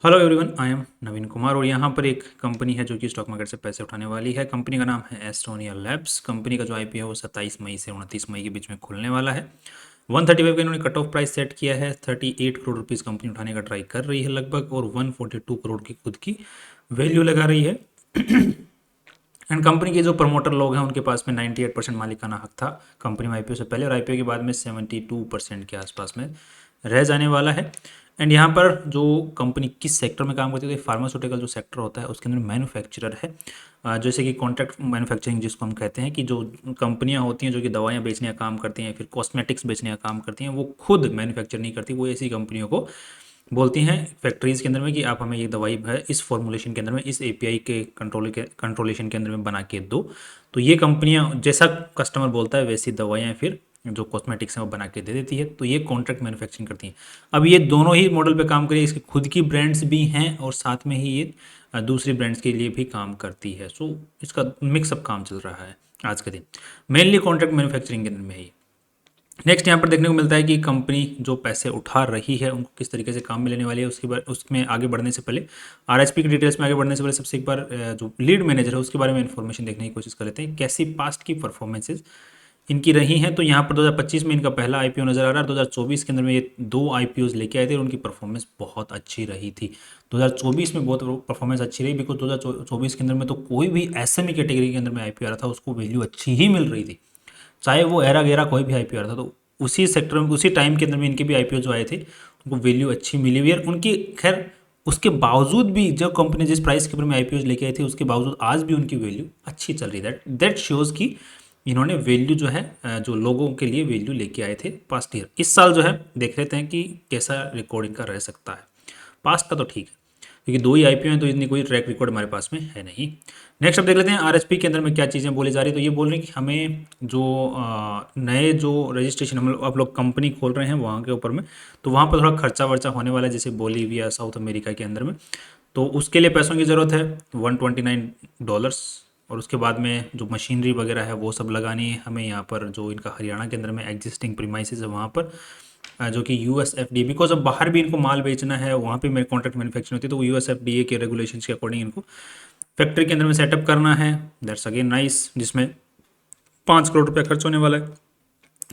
Hello everyone, I am नवीन कुमार और यहाँ पर एक कंपनी है जो कि स्टॉक मार्केट से पैसे उठाने वाली है। कंपनी का नाम है एस्टोनिया लैब्स। कंपनी का जो आईपीओ है वो 27 मई से 29 मई के बीच में खुलने वाला है। 135 का इन्होंने कट ऑफ प्राइस सेट किया है। 38 करोड़ रुपीज़ कंपनी उठाने का ट्राई कर रही है लगभग, और 142 करोड़ की खुद की वैल्यू लगा रही है। एंड कंपनी के जो प्रमोटर लोग हैं उनके पास में 98% मालिकाना हक था कंपनी में आईपीओ से पहले, और आईपीओ के बाद में 72% के आसपास में रह जाने वाला है। एंड यहाँ पर जो कंपनी किस सेक्टर में काम करती है, तो फार्मास्यूटिकल जो सेक्टर होता है उसके अंदर मैन्युफैक्चरर है। जैसे कि कॉन्ट्रैक्ट मैन्युफैक्चरिंग जिसको हम कहते हैं, कि जो कंपनियां होती हैं जो कि दवाइयाँ बेचने का काम करती हैं, फिर कॉस्मेटिक्स बेचने का काम करती हैं, वो खुद मैन्युफैक्चर नहीं करती, वो ऐसी कंपनियों को बोलती हैं फैक्ट्रीज़ के अंदर में कि आप हमें ये दवाई है इस फॉर्मुलेशन के अंदर में, इस एपीआई के कंट्रोलेशन के अंदर में बना के दो। तो ये कंपनियां जैसा कस्टमर बोलता है वैसी दवाइयाँ फिर जो कॉस्मेटिक्स हैं वो बना के दे देती है। तो ये कॉन्ट्रैक्ट मैन्युफैक्चरिंग करती हैं। अब ये दोनों ही मॉडल पे काम करिए, इसके खुद की ब्रांड्स भी हैं और साथ में ही ये दूसरी ब्रांड्स के लिए भी काम करती है। सो इसका मिक्सअप काम चल रहा है आज के दिन, मेनली कॉन्ट्रैक्ट मैन्युफैक्चरिंग के अंदर में ही। नेक्स्ट यहाँ पर देखने को मिलता है कि कंपनी जो पैसे उठा रही है उनको किस तरीके से काम में लेने वाली है। उसके बाद उसमें आगे बढ़ने से पहले, आरएचपी की डिटेल्स में आगे बढ़ने से पहले, सबसे एक बार जो लीड मैनेजर है उसके बारे में इन्फॉर्मेशन देखने की कोशिश कर लेते हैं, कैसी पास्ट की परफॉर्मेंसेज इनकी रही हैं। तो यहाँ पर 2025 में इनका पहला आईपीओ नजर आ रहा है। 2024 के अंदर में ये 2 आईपीओज लेके आए थे और उनकी परफॉर्मेंस बहुत अच्छी रही थी। 2024 में बहुत परफॉर्मेंस अच्छी रही, बिकॉज 2024 के अंदर में तो कोई भी एसएमई कैटेगरी के अंदर में आईपीओ आ रहा था उसको वैल्यू अच्छी ही मिल रही थी, चाहे वो एरा गेरा कोई भी आईपीओ आ रहा था। तो उसी सेक्टर में उसी टाइम के अंदर में इनके भी आईपीओ जो आए थे उनको वैल्यू अच्छी मिली हुई है उनकी। खैर उसके बावजूद भी जो कंपनी जिस प्राइस के ऊपर में आईपीओ लेके आई थी उसके बावजूद आज भी उनकी वैल्यू अच्छी चल रही है। दैट शोज़ कि इन्होंने वैल्यू जो है जो लोगों के लिए वैल्यू लेके आए थे पास्ट ईयर। इस साल जो है देख लेते हैं कि कैसा रिकॉर्डिंग का रह सकता है। पास्ट का तो ठीक है क्योंकि 2 ही आईपीओ हैं तो इतनी कोई ट्रैक रिकॉर्ड हमारे पास में है नहीं। नेक्स्ट अब देख लेते हैं आरएचपी के अंदर में क्या चीज़ें बोली जा रही है। तो ये बोल रहे हैं कि हमें जो नए जो रजिस्ट्रेशन हम लोग आप लोग कंपनी खोल रहे हैं वहाँ के ऊपर में, तो वहाँ पर थोड़ा खर्चा वर्चा होने वाला है, जैसे बोलीविया साउथ अमेरिका के अंदर में। तो उसके लिए पैसों की ज़रूरत है, $129। और उसके बाद में जो मशीनरी वगैरह है वो सब लगानी है हमें यहाँ पर, जो इनका हरियाणा के अंदर में एग्जिस्टिंग प्रीमाइसेस है वहाँ पर, जो कि यूएसएफडी, बिकॉज अब बाहर भी इनको माल बेचना है, वहाँ पे मेरे कॉन्ट्रैक्ट मैन्युफैक्चरिंग होती है, तो वो यूएसएफडीए के रेगुलेशंस के अकॉर्डिंग इनको फैक्ट्री के अंदर में सेटअप करना है। दैट्स अगेन नाइस, जिसमें 5 करोड़ रुपया खर्च होने वाला है।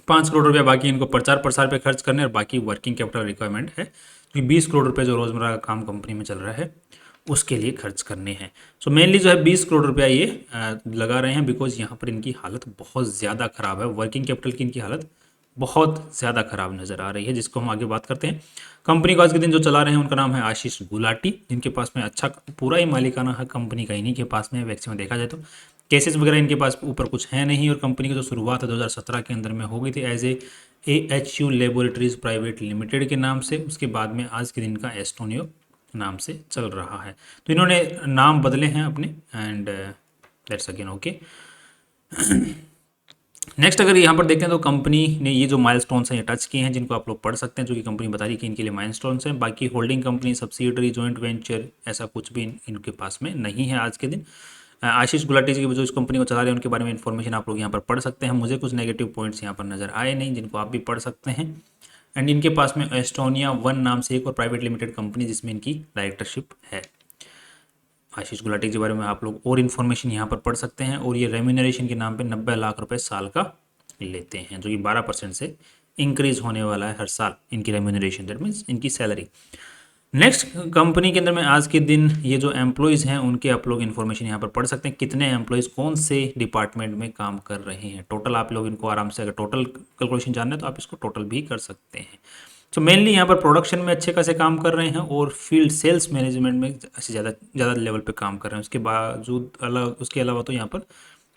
5 करोड़ रुपया बाकी इनको प्रचार प्रसार पे खर्च करने, और बाकी वर्किंग कैपिटल रिक्वायरमेंट है क्योंकि 20 करोड़ रुपये जो रोज़मर्रा का काम कंपनी में चल रहा है उसके लिए खर्च करने हैं। सो मेनली जो है 20 करोड़ रुपया ये लगा रहे हैं, बिकॉज यहाँ पर इनकी हालत बहुत ज़्यादा ख़राब है। वर्किंग कैपिटल की इनकी हालत बहुत ज़्यादा ख़राब नज़र आ रही है, जिसको हम आगे बात करते हैं। कंपनी को आज के दिन जो चला रहे हैं उनका नाम है आशीष गुलाटी, जिनके पास में अच्छा पूरा ही मालिकाना है कंपनी का इन्हीं के पास में मैक्सिमम देखा जाए तो। केसेस वगैरह इनके पास ऊपर कुछ है नहीं, और कंपनी की जो शुरुआत है 2017 के अंदर में हो गई थी as AHU laboratories private limited के नाम से। उसके बाद में आज के दिन का एस्टोनियो नाम से चल रहा है। तो इन्होंने नाम बदले हैं अपने, and that's again okay. Next अगर यहाँ पर देखते हैं तो कंपनी ने ये जो माइलस्टोन्स हैं ये टच किए हैं, जिनको आप लोग पढ़ सकते हैं, जो कि कंपनी बता रही है कि इनके लिए माइलस्टोन्स हैं। बाकी holding company, subsidiary, joint venture ऐसा कुछ भी इनके पास में नहीं है आज के दिन। आशीष गुलाटी जी जो इस कंपनी को चला रहे हैं उनके बारे में इन्फॉर्मेशन आप लोग यहाँ पर पढ़ सकते हैं। मुझे कुछ नेगेटिव पॉइंट्स यहाँ पर नजर आए नहीं, जिनको आप भी पढ़ सकते हैं। एंड इनके पास में एस्टोनिया वन नाम से एक और प्राइवेट लिमिटेड कंपनी जिसमें इनकी डायरेक्टरशिप है। आशीष गुलाटी के बारे में आप लोग और इन्फॉर्मेशन यहाँ पर पढ़ सकते हैं। और ये रेम्यूनरेशन के नाम पे 90 लाख रुपए साल का लेते हैं, जो कि 12% से इंक्रीज होने वाला है हर साल इनकी रेम्यूनरेशन, दैट मीन्स इनकी सैलरी। नेक्स्ट कंपनी के अंदर में आज के दिन ये जो एम्प्लॉयज़ हैं उनके आप लोग इन्फॉर्मेशन यहाँ पर पढ़ सकते हैं, कितने एम्प्लॉयज़ कौन से डिपार्टमेंट में काम कर रहे हैं। टोटल आप लोग इनको आराम से, अगर टोटल कैलकुलेशन जानना है तो आप इसको टोटल भी कर सकते हैं। तो मेनली यहाँ पर प्रोडक्शन में अच्छे खासे काम कर रहे हैं और फील्ड सेल्स मैनेजमेंट में अच्छे ज़्यादा लेवल पे काम कर रहे हैं। उसके बावजूद उसके अलावा तो यहाँ पर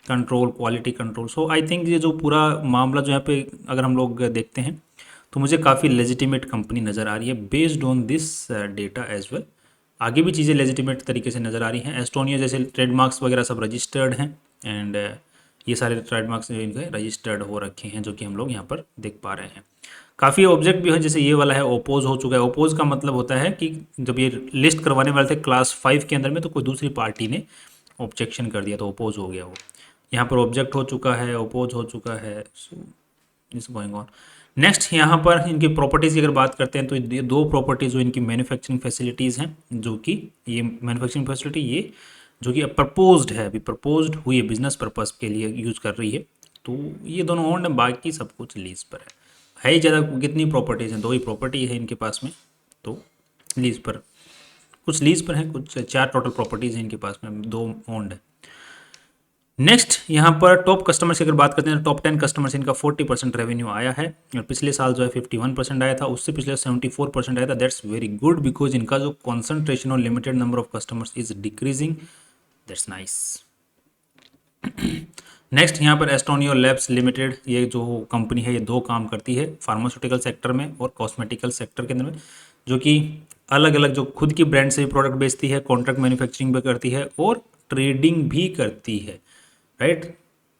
control, quality control. So I think ये जो पूरा मामला जो यहाँ पे अगर हम लोग देखते हैं तो मुझे काफ़ी लेजिटिमेट कंपनी नज़र आ रही है based on this data as well. आगे भी चीज़ें लेजिटिमेट तरीके से नज़र आ रही हैं। एस्टोनिया जैसे ट्रेडमार्क्स वगैरह सब रजिस्टर्ड हैं, एंड ये सारे ट्रेडमार्क्स इनके रजिस्टर्ड हो रखे हैं, जो कि हम लोग यहाँ पर देख पा रहे हैं। काफ़ी ऑब्जेक्ट भी है, जैसे ये वाला है ओपोज हो चुका है। ओपोज का मतलब होता है कि जब ये लिस्ट करवाने वाले थे क्लास 5 के अंदर में, तो कोई दूसरी पार्टी ने ऑब्जेक्शन कर दिया तो ओपोज हो गया वो। यहाँ पर ऑब्जेक्ट हो चुका है, ओपोज हो चुका है, so is going on. Next यहाँ पर इनकी प्रॉपर्टीज़ की अगर बात करते हैं तो ये दो प्रॉपर्टीज़ जो इनकी मैन्युफैक्चरिंग फैसिलिटीज़ हैं, जो कि ये मैन्युफैक्चरिंग फैसिलिटी ये जो कि अब प्रपोज्ड है, अभी प्रपोज्ड हुई है, बिजनेस पर्पज़ के लिए यूज़ कर रही है, तो ये दोनों ओन्ड है, बाकी सब कुछ लीज पर है ही ज़्यादा। कितनी प्रॉपर्टीज़ हैं, दो ही प्रॉपर्टी है इनके पास में, तो लीज पर, कुछ लीज पर है, कुछ 4 टोटल प्रॉपर्टीज़ हैं इनके पास में, 2 ओन्ड है। नेक्स्ट यहाँ पर टॉप कस्टमर्स की अगर बात करते हैं तो टॉप 10 कस्टमर्स इनका 40% रेवेन्यू आया है, और पिछले साल जो है 51% आया था, उससे पिछले 74% आया था। दैट्स वेरी गुड, बिकॉज इनका जो कॉन्सेंट्रेशन और limited number of customers is decreasing. That's nice. Next यहाँ पर एस्टोनियो लैब्स लिमिटेड, ये जो कंपनी है ये दो काम करती है, फार्मास्यूटिकल सेक्टर में और कॉस्मेटिकल सेक्टर के अंदर में, जो कि अलग अलग जो खुद की ब्रांड से भी प्रोडक्ट बेचती है, कॉन्ट्रैक्ट मैन्युफैक्चरिंग भी करती है और ट्रेडिंग भी करती है, राइट।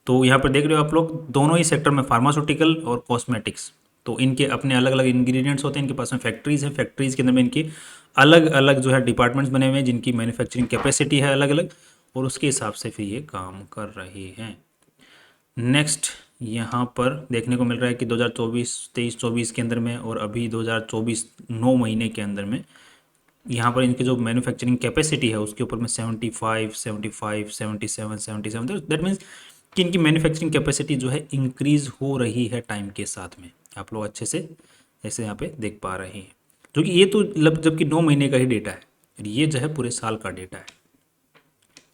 तो यहाँ पर देख रहे हो आप लोग, दोनों ही सेक्टर में, फार्मास्यूटिकल और कॉस्मेटिक्स, तो इनके अपने अलग अलग इंग्रेडिएंट्स होते हैं, इनके पास में फैक्ट्रीज हैं, फैक्ट्रीज के अंदर में इनकी अलग अलग जो है डिपार्टमेंट्स बने हुए हैं, जिनकी मैन्युफैक्चरिंग कैपेसिटी है अलग अलग, और उसके हिसाब से फिर ये काम कर रहे हैं। नेक्स्ट यहाँ पर देखने को मिल रहा है कि 2023-24 के अंदर में और अभी 2024 9 महीने के अंदर में यहाँ पर इनकी जो मैन्युफैक्चरिंग कैपेसिटी है उसके ऊपर में 75, 77, 77, तो दैट मीन्स कि इनकी मैन्युफैक्चरिंग कैपेसिटी जो है इंक्रीज हो रही है टाइम के साथ में, आप लोग अच्छे से ऐसे यहाँ पे देख पा रहे हैं, जो कि ये तो जबकि 9 महीने का ही डेटा है, ये जो है पूरे साल का डेटा है।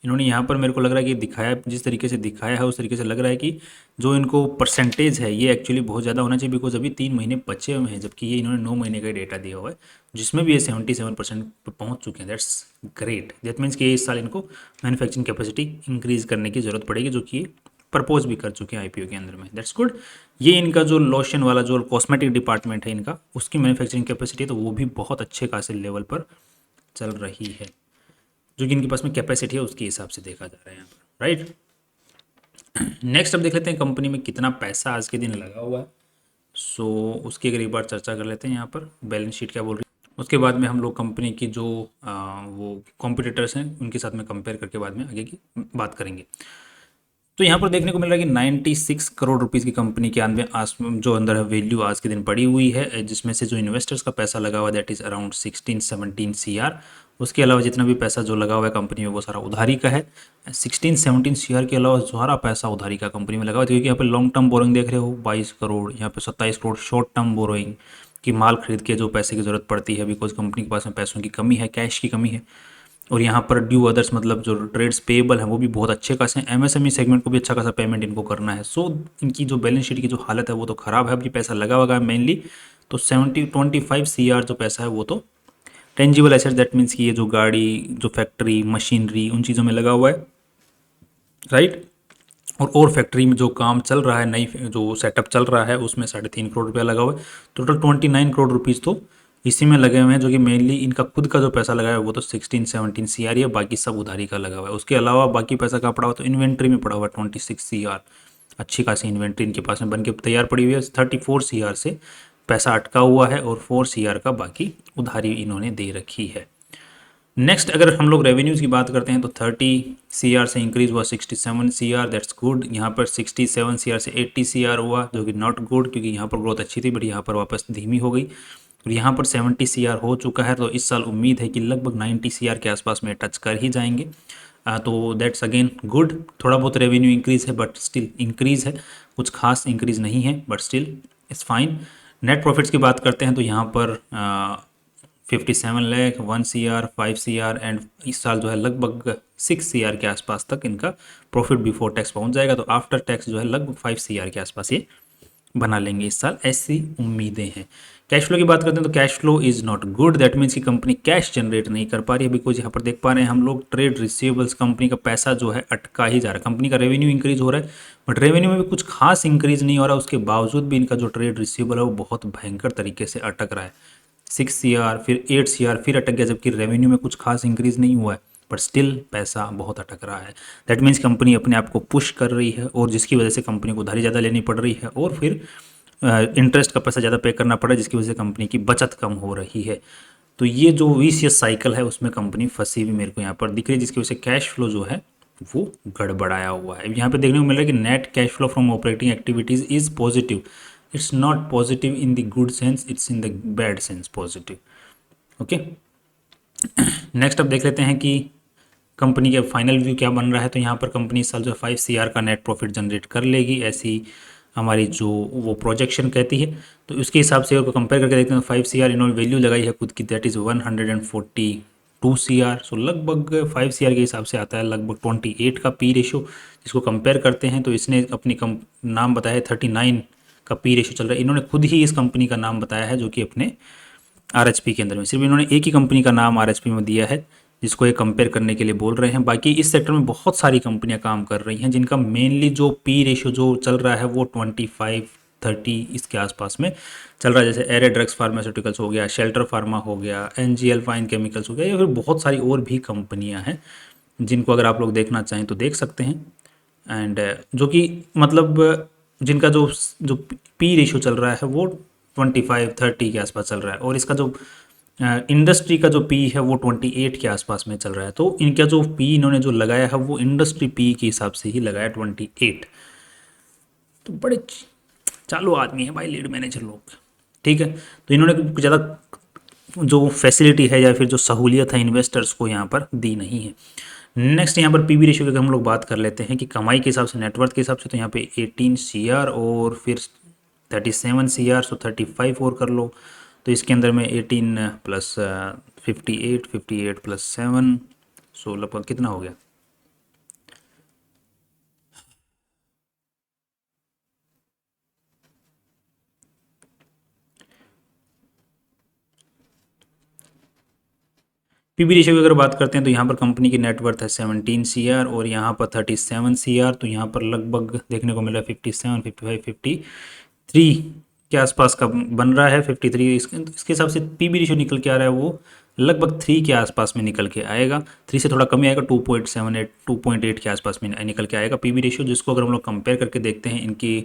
इन्होंने यहाँ पर मेरे को लग रहा है कि दिखाया, जिस तरीके से दिखाया है उस तरीके से लग रहा है कि जो इनको परसेंटेज है ये एक्चुअली बहुत ज़्यादा होना चाहिए, बिकॉज अभी 3 महीने बचे हुए हैं, जबकि ये इन्होंने 9 महीने का डेटा दिया हुआ है, जिसमें भी ये 77% पर पहुँच चुके हैं। दैट्स ग्रेट, दैट मीन्स कि इस साल इनको मैन्युफैक्चरिंग कैपेसिटी इंक्रीज करने की ज़रूरत पड़ेगी, जो कि प्रपोज भी कर चुके हैं आईपीओ के अंदर में। That's good. ये इनका जो लोशन वाला जो कॉस्मेटिक डिपार्टमेंट है इनका, उसकी मैन्युफैक्चरिंग कैपेसिटी है तो वो भी बहुत अच्छे खासे लेवल पर चल रही है, जो कि इनके पास में कैपेसिटी है उसके हिसाब से देखा जा रहा है यहाँ पर, राइट। नेक्स्ट अब देख लेते हैं कंपनी में कितना पैसा आज के दिन लगा हुआ है। सो उसकी अगर एक बार चर्चा कर लेते हैं, यहाँ पर बैलेंस शीट क्या बोल रही है, उसके बाद में हम लोग कंपनी की जो वो कॉम्पिटिटर्स हैं उनके साथ में कंपेयर करके बाद में आगे की बात करेंगे। तो यहाँ पर देखने को मिल रहा है कि 96 करोड़ रुपीस की कंपनी के जो अंदर है वैल्यू आज के दिन पड़ी हुई है, जिसमें से जो इन्वेस्टर्स का पैसा लगा हुआ है दैट इज़ अराउंड 16-17 CR। उसके अलावा जितना भी पैसा जो लगा हुआ है कंपनी में वो सारा उधारी का है। 16-17 CR के अलावा सारा पैसा उधारी का कंपनी में लगा हुआ है, क्योंकि यहाँ पे लॉन्ग टर्म बोरोइंग देख रहे हो 22 करोड़, यहाँ पे 27 करोड़ शॉर्ट टर्म बोरोइंग की माल खरीद के जो पैसे की ज़रूरत पड़ती है, बिकॉज कंपनी के पास में पैसों की कमी है, कैश की कमी है। और यहाँ पर ड्यू अदर्स मतलब जो ट्रेड्स पेएबल हैं वो भी बहुत अच्छे खासे हैं, एमएसएमई सेगमेंट को भी अच्छा खासा पेमेंट इनको करना है। सो इनकी जो बैलेंस शीट की जो हालत है वो तो ख़राब है, अभी पैसा लगा हुआ है मेनली, तो 25 CR जो पैसा है वो तो टेंजिबल एसेट, दैट मीन्स कि ये जो गाड़ी, जो फैक्ट्री, मशीनरी, उन चीज़ों में लगा हुआ है, राइट। और फैक्ट्री में जो काम चल रहा है, नई जो सेटअप चल रहा है उसमें 3.5 करोड़ रुपया लगा हुआ है। टोटल 29 करोड़ रुपीज़ तो इसी में लगे हुए हैं, जो कि मेनली इनका खुद का जो पैसा लगा है वो तो 16-17 CR है, बाकी सब उधारी का लगा हुआ है। उसके अलावा बाकी पैसा कहाँ पड़ा हुआ, तो इन्वेंट्री में पड़ा हुआ है 26 CR, अच्छी खासी इन्वेंट्री इनके पास में बन के तैयार पड़ी हुई है। 34 CR से पैसा अटका हुआ है और 4 CR का बाकी उधारी इन्होंने दे रखी है। नेक्स्ट अगर हम लोग रेवेन्यूज़ की बात करते हैं तो 30 CR से इंक्रीज हुआ 67 CR, दैट्स गुड। यहाँ पर 67 CR से 80 CR हुआ, जो कि नॉट गुड, क्योंकि यहाँ पर ग्रोथ अच्छी थी बट यहाँ पर वापस धीमी हो गई। और यहाँ पर 70 CR हो चुका है, तो इस साल उम्मीद है कि लगभग 90 CR के आसपास में टच कर ही जाएंगे। तो दैट्स अगेन गुड। थोड़ा बहुत रेवेन्यू इंक्रीज है बट स्टिल इंक्रीज है, कुछ खास इंक्रीज नहीं है but still it's fine. Net profits की बात करते हैं तो यहाँ पर 57 लाख, 1 CR, 5 CR एंड इस साल जो है लगभग 6 CR के आसपास तक इनका प्रॉफिट बिफोर टैक्स पहुंच जाएगा, तो आफ्टर टैक्स जो है लगभग 5 CR के आसपास ये बना लेंगे इस साल, ऐसी उम्मीदें हैं। कैश फ्लो की बात करते हैं तो cash flow is not good, that means कि कंपनी कैश जनरेट नहीं कर पा रही है, बिकॉज यहाँ पर देख पा रहे हैं हम लोग ट्रेड रिसीवेबल्स, कंपनी का पैसा जो है अटका ही जा रहा है। कंपनी का रेवेन्यू इंक्रीज हो रहा है बट रेवेन्यू में भी कुछ खास इंक्रीज नहीं हो रहा, उसके बावजूद भी इनका जो ट्रेड रिसीवेबल है वो बहुत भयंकर तरीके से अटक रहा है। 6 CR फिर 8 CR फिर अटक गया, जबकि रेवेन्यू में कुछ खास इंक्रीज नहीं हुआ है बट स्टिल पैसा बहुत अटक रहा है। दैट मीन्स कंपनी अपने आप को पुश कर रही है और जिसकी वजह से कंपनी को उधारी ज़्यादा लेनी पड़ रही है और फिर इंटरेस्ट का पैसा ज़्यादा पे करना पड़ रहा है, जिसकी वजह से कंपनी की बचत कम हो रही है। तो ये जो विशियस साइकिल है उसमें कंपनी फंसी हुई मेरे को यहाँ पर दिख रही है, जिसकी वजह से कैश फ्लो जो है वो गड़बड़ाया हुआ है। यहाँ पे देखने को मिल रहा है कि net cash flow from operating activities is positive, it's not positive in the good sense, it's in the bad sense positive. Okay, next अब देख लेते हैं कि कंपनी का फाइनल व्यू क्या बन रहा है। तो यहाँ पर कंपनी इस साल जो 5 CR का नेट प्रॉफिट जनरेट कर लेगी, ऐसी हमारी जो वो प्रोजेक्शन कहती है। तो उसके हिसाब से अगर कंपेयर करके देखते हैं तो 5 CR इन्होंने वैल्यू लगाई है खुद की, दैट इज़ 142 CR। सो लगभग 5 CR के हिसाब से आता है लगभग 28 का पी रेशो। जिसको कंपेयर करते हैं तो इसने अपनी नाम बताया है 39 का पी रेशो चल रहा है। इन्होंने खुद ही इस कंपनी का नाम बताया है जो कि अपने RHP के अंदर में, सिर्फ इन्होंने एक ही कंपनी का नाम RHP में दिया है जिसको ये कंपेयर करने के लिए बोल रहे हैं। बाकी इस सेक्टर में बहुत सारी कंपनियां काम कर रही हैं जिनका मेनली जो पी रेशियो जो चल रहा है वो 25-30 इसके आसपास में चल रहा है। जैसे एरे ड्रग्स फार्मास्यूटिकल्स हो गया, शेल्टर फार्मा हो गया, NGL फाइन केमिकल्स हो गया, या फिर बहुत सारी और भी कंपनियाँ हैं जिनको अगर आप लोग देखना चाहें तो देख सकते हैं। एंड जो कि मतलब जिनका जो जो पी रेशियो चल रहा है वो 25-30 के आसपास चल रहा है, और इसका जो इंडस्ट्री का जो पी है वो 28 के आसपास में चल रहा है। तो इनका जो पी इन्होंने जो लगाया है वो इंडस्ट्री पी के हिसाब से ही लगाया 28। तो बड़े चालू आदमी है भाई लीड मैनेजर लोग, ठीक है। तो इन्होंने कुछ ज़्यादा जो फैसिलिटी है या फिर जो सहूलियत है इन्वेस्टर्स को यहाँ पर दी नहीं है। नेक्स्ट यहाँ पर पीवी रेशियो की हम लोग बात कर लेते हैं कि कमाई के हिसाब से, नेटवर्थ के हिसाब से, तो यहाँ पे 18 CR और फिर 37 CR, सो 35 और कर लो। तो इसके अंदर में 18 प्लस 58 प्लस 7, सो लगभग कितना हो गया, पीवी रेशियो की अगर बात करते हैं तो यहाँ पर कंपनी की नेटवर्थ है 17 CR और यहाँ पर 37 CR। तो यहाँ पर लगभग देखने को मिल रहा है 57, 55, 53 के आसपास का बन रहा है। 53 इसके हिसाब से पीवी रेशियो निकल के आ रहा है वो लगभग 3 के आसपास में निकल के आएगा। 3 से थोड़ा कम ही आएगा, 2.78, 2.8 के आसपास में निकल के आएगा पीवी रेशियो। जिसको अगर हम लोग कंपेयर करके देखते हैं इनकी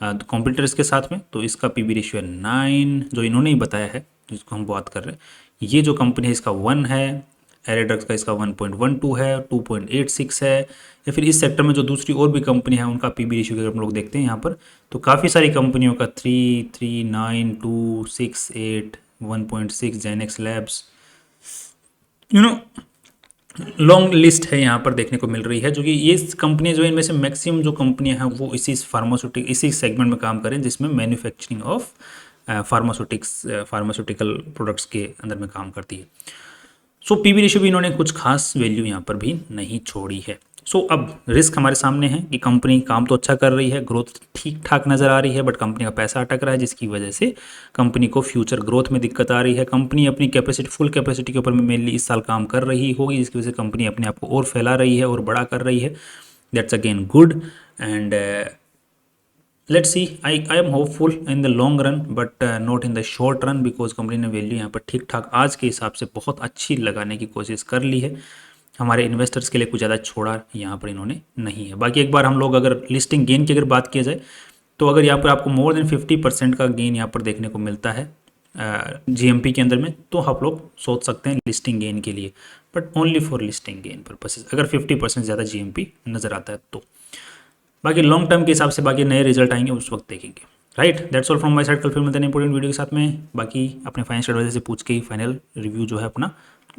कॉम्पिटिटर्स के साथ में, तो इसका पीवी रेशियो है 9, जो इन्होंने ही बताया है जिसको हम बात कर रहे हैं। ये जो कंपनी है इसका 1 है, एरेड्रग्स का इसका 1.12 है, 2.86 है। या फिर इस सेक्टर में जो दूसरी और भी कंपनी है उनका पीवी रेशियो अगर हम लोग देखते हैं यहाँ पर, तो काफ़ी सारी कंपनियों का 3, 3, 9, 2, 6, 8, 1.6, Genex labs, you know long list है यहाँ पर देखने को मिल रही है। जो कि ये कंपनियाँ जो है इनमें से मैक्सिमम जो कंपनियाँ हैं वो इसी सेगमेंट में काम करें जिसमें मैन्युफैक्चरिंग ऑफ फार्मास्यूटिकल प्रोडक्ट्स के अंदर में काम करती है। सो पीवी रेशियो भी इन्होंने कुछ खास वैल्यू यहाँ पर भी नहीं छोड़ी है। सो अब रिस्क हमारे सामने है कि कंपनी काम तो अच्छा कर रही है, ग्रोथ ठीक ठाक नज़र आ रही है, बट कंपनी का पैसा अटक रहा है जिसकी वजह से कंपनी को फ्यूचर ग्रोथ में दिक्कत आ रही है। कंपनी अपनी कैपेसिटी, फुल कैपेसिटी के ऊपर में मेनली इस साल काम कर रही होगी, जिसकी वजह से कंपनी अपने आप को और फैला रही है और बड़ा कर रही है। That's again good and let's see, I am hopeful in the long run but not in the short run, because company ने वैल्यू यहाँ पर ठीक ठाक आज के हिसाब से बहुत अच्छी लगाने की कोशिश कर ली है। हमारे इन्वेस्टर्स के लिए कुछ ज़्यादा छोड़ा यहाँ पर इन्होंने नहीं है। बाकी एक बार हम लोग अगर लिस्टिंग गेन की अगर बात किया जाए तो अगर यहाँ पर आपको मोर देन 50% का गेन यहाँ पर देखने को मिलता है GMP के अंदर में, तो आप लोग सोच सकते हैं लिस्टिंग गेन के लिए, but only for listing gain purposes अगर 50% ज़्यादा GMP नज़र आता है तो। बाकी लॉन्ग टर्म के हिसाब से बाकी नए रिजल्ट आएंगे उस वक्त देखेंगे। Right, that's all from my side. कल फिर मिलते हैं इंपॉर्टेंट वीडियो के साथ में। बाकी अपने फाइनेंशियल एडवाइजर से पूछ के ही फाइनल रिव्यू जो है अपना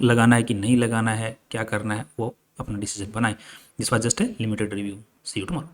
लगाना है कि नहीं लगाना है, क्या करना है, वो अपना डिसीजन बनाए। This was just a limited review. See you tomorrow.